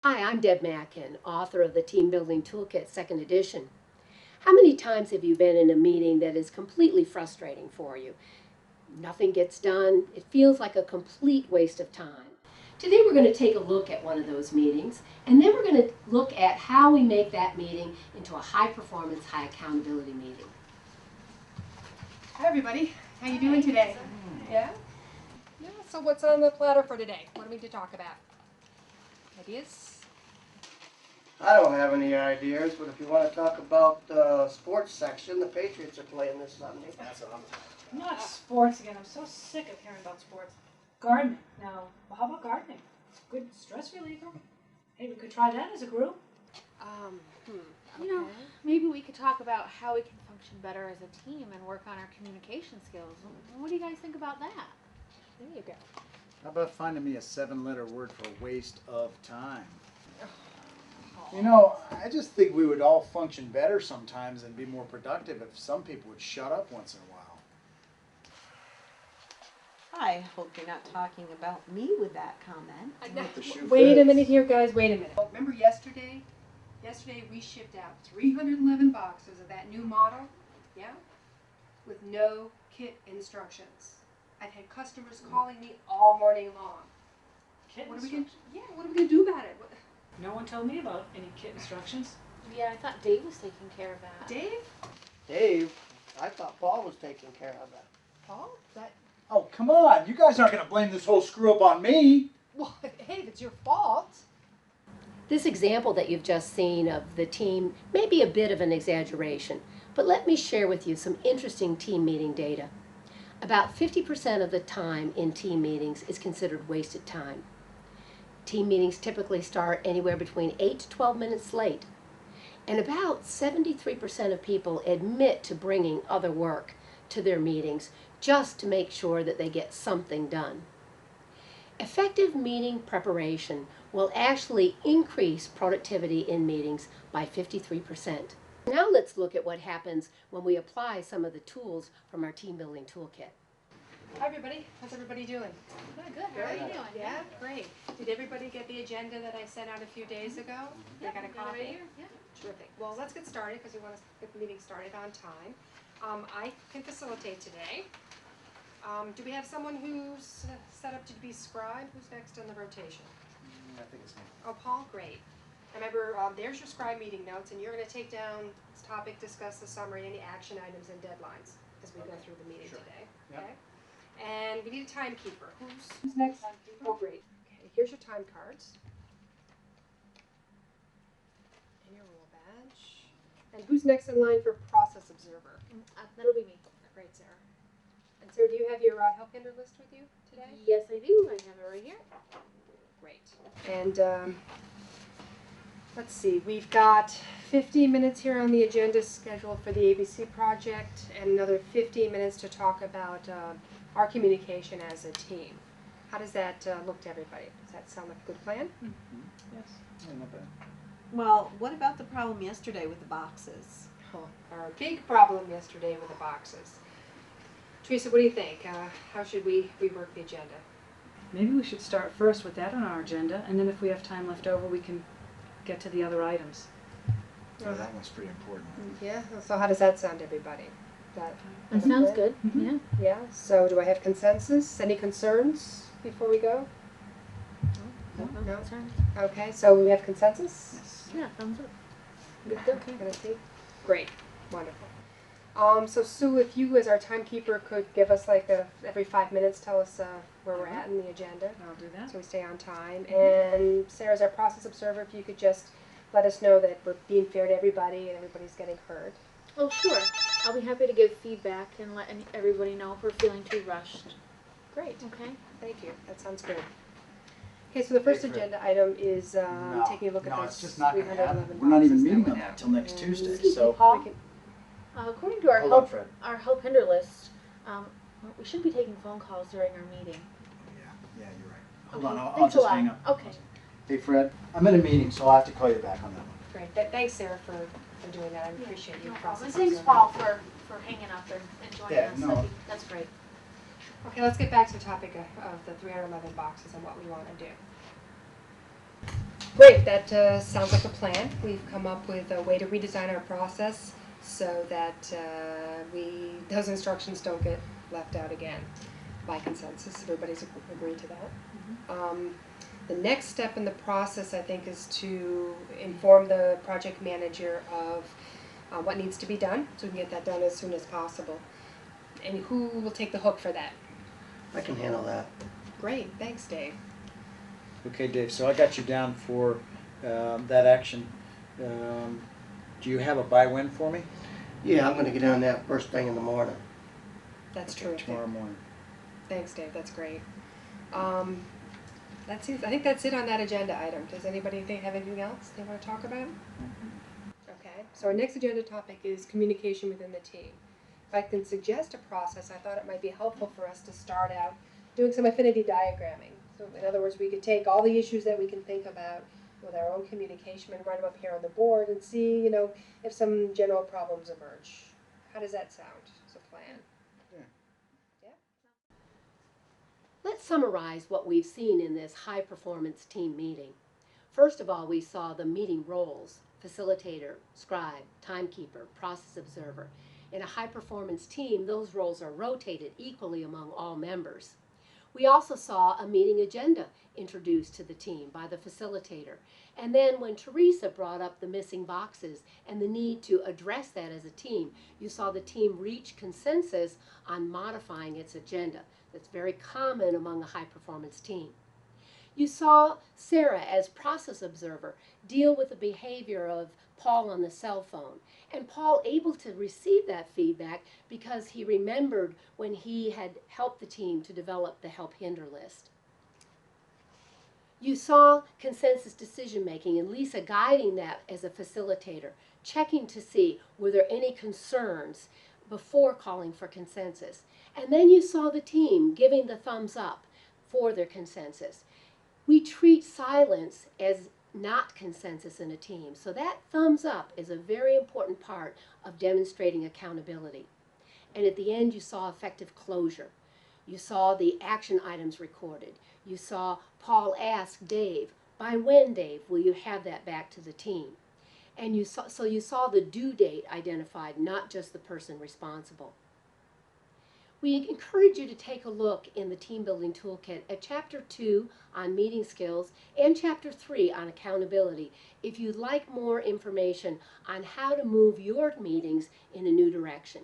Hi, I'm Deb Mackin, author of the Team Building Toolkit 2nd edition. How many times have you been in a meeting that is completely frustrating for you? Nothing gets done. It feels like a complete waste of time. Today we're going to take a look at one of those meetings, and then we're going to look at how we make that meeting into a high-performance, high-accountability meeting. Hi everybody, how you doing today? Yeah? Yeah, so what's on the platter for today? What are we to talk about? Ideas? I don't have any ideas, but if you want to talk about the sports section, the Patriots are playing this Sunday. That's what I'm talking about. Not sports again. I'm so sick of hearing about sports. Gardening. Now, how about gardening? It's a good stress reliever. Hey, we could try that as a group. You know, maybe we could talk about how we can function better as a team and work on our communication skills. What do you guys think about that? There you go. How about finding me a 7-letter word for waste of time? You know, I just think we would all function better sometimes and be more productive if some people would shut up once in a while. I hope you're not talking about me with that comment. Let the shoe Wait a fits. minute here, guys, wait a minute. Remember yesterday? Yesterday we shipped out 311 boxes of that new model, yeah? With no kit instructions. I've had customers calling me all morning long. Kit What are we gonna, instructions. yeah, what are we gonna do about it? No one told me about any kit instructions. Yeah, I thought Dave was taking care of that. Dave? Dave, I thought Paul was taking care of that. Paul? That, Oh, come on. You guys aren't going to blame this whole screw up on me. well, hey, if it's your fault. This example that you've just seen of the team may be a bit of an exaggeration, but let me share with you some interesting team meeting data. About 50% of the time in team meetings is considered wasted time. Team meetings typically start anywhere between 8 to 12 minutes late. And about 73% of people admit to bringing other work to their meetings just to make sure that they get something done. Effective meeting preparation will actually increase productivity in meetings by 53%. Now let's look at what happens when we apply some of the tools from our team building toolkit. Hi everybody, how's everybody doing? Good. How are you doing? Yeah, great. Did everybody get the agenda that I sent out a few days ago? They got a Got it copy? right here? Yeah. Terrific. Well, let's get started because we want to get the meeting started on time. I can facilitate today. Do we have someone who's set up to be scribe? Who's next on the rotation? I think it's me. Oh, Paul, great. Remember, there's your scribe meeting notes, and you're going to take down this topic, discuss the summary, any action items and deadlines as we go through the meeting Sure. today. Yep. Okay? And we need a timekeeper. Who's next? Oh, great. Okay, here's your time cards. And your rule badge. And who's next in line for process observer? That'll be me. Great, Sarah. And Sarah, do you have your help hinder list with you today? Yes, I do. I have it right here. Great. And let's see, we've got 15 minutes here on the agenda scheduled for the ABC project and another 15 minutes to talk about our communication as a team. How does that look to everybody? Does that sound like a good plan? Yes. Yeah, not bad. Well, what about the problem yesterday with the boxes? Oh, our big problem yesterday with the boxes. Teresa, what do you think? How should we rework the agenda? Maybe we should start first with that on our agenda, and then if we have time left over, we can get to the other items. Oh, that one's pretty important. Yeah, so how does that sound to everybody? That that sounds good? good. Yeah. Yeah, so do I have consensus? Any concerns before we go? No? Okay, so we have consensus? Yes. Yeah, thumbs up. Good, gonna see? Great, wonderful. So Sue, if you as our timekeeper could give us like every 5 minutes, tell us where we're at in the agenda, I'll do that. so we stay on time. And Sarah, as our process observer, if you could just let us know that we're being fair to everybody and everybody's getting heard. Oh, sure. I'll be happy to give feedback and let everybody know if we're feeling too rushed. Great, Okay. thank you, that sounds good. Okay, so the first agenda item is No, taking a look at no, those it's just not going to 311 happen. We're not even boxes meeting that on went that out. till next And Tuesday. Excuse me, So, Paul. we can- According to our hold on, help, Fred. hinder list, we should be taking phone calls during our meeting. Yeah, you're right. Hold Okay, on, I'll thanks a just lot. hang up. Okay. Hey, Fred, I'm in a meeting, so I'll have to call you back on that one. Great, thanks Sarah for doing that, I appreciate you No problem. processing. Thanks, that. Paul, for hanging up and joining Yeah, us. no. That's great. Okay, let's get back to the topic of the 311 boxes and what we want to do. Great, that sounds like a plan. We've come up with a way to redesign our process so that those instructions don't get left out again by consensus. Everybody's agreed to that. The next step in the process, I think, is to inform the project manager of what needs to be done, so we can get that done as soon as possible. And who will take the hook for that? I can handle that. Great, thanks, Dave. Okay, Dave, so I got you down for that action. Do you have a by-when for me? Yeah, I'm gonna get on that first thing in the morning. That's Okay, terrific. tomorrow morning. Thanks, Dave. That's great. That's it. I think that's it on that agenda item. Does anybody have anything else they want to talk about? Okay. So our next agenda topic is communication within the team. If I can suggest a process, I thought it might be helpful for us to start out doing some affinity diagramming. So in other words, we could take all the issues that we can think about with our own communication and write them up here on the board and see, if some general problems emerge. How does that sound as a plan? Let's summarize what we've seen in this high-performance team meeting. First of all, we saw the meeting roles: facilitator, scribe, timekeeper, process observer. In a high-performance team, those roles are rotated equally among all members. We also saw a meeting agenda introduced to the team by the facilitator. And then when Teresa brought up the missing boxes and the need to address that as a team, you saw the team reach consensus on modifying its agenda. That's very common among a high-performance team. You saw Sarah, as process observer, deal with the behavior of Paul on the cell phone, and Paul able to receive that feedback because he remembered when he had helped the team to develop the help hinder list. You saw consensus decision making and Lisa guiding that as a facilitator, checking to see were there any concerns before calling for consensus. And then you saw the team giving the thumbs up for their consensus. We treat silence as not consensus in a team. So that thumbs up is a very important part of demonstrating accountability. And at the end, you saw effective closure. You saw the action items recorded. You saw Paul ask Dave, by when, Dave, will you have that back to the team? And you saw the due date identified, not just the person responsible. We encourage you to take a look in the Team Building Toolkit at Chapter 2 on meeting skills and Chapter 3 on accountability if you'd like more information on how to move your meetings in a new direction.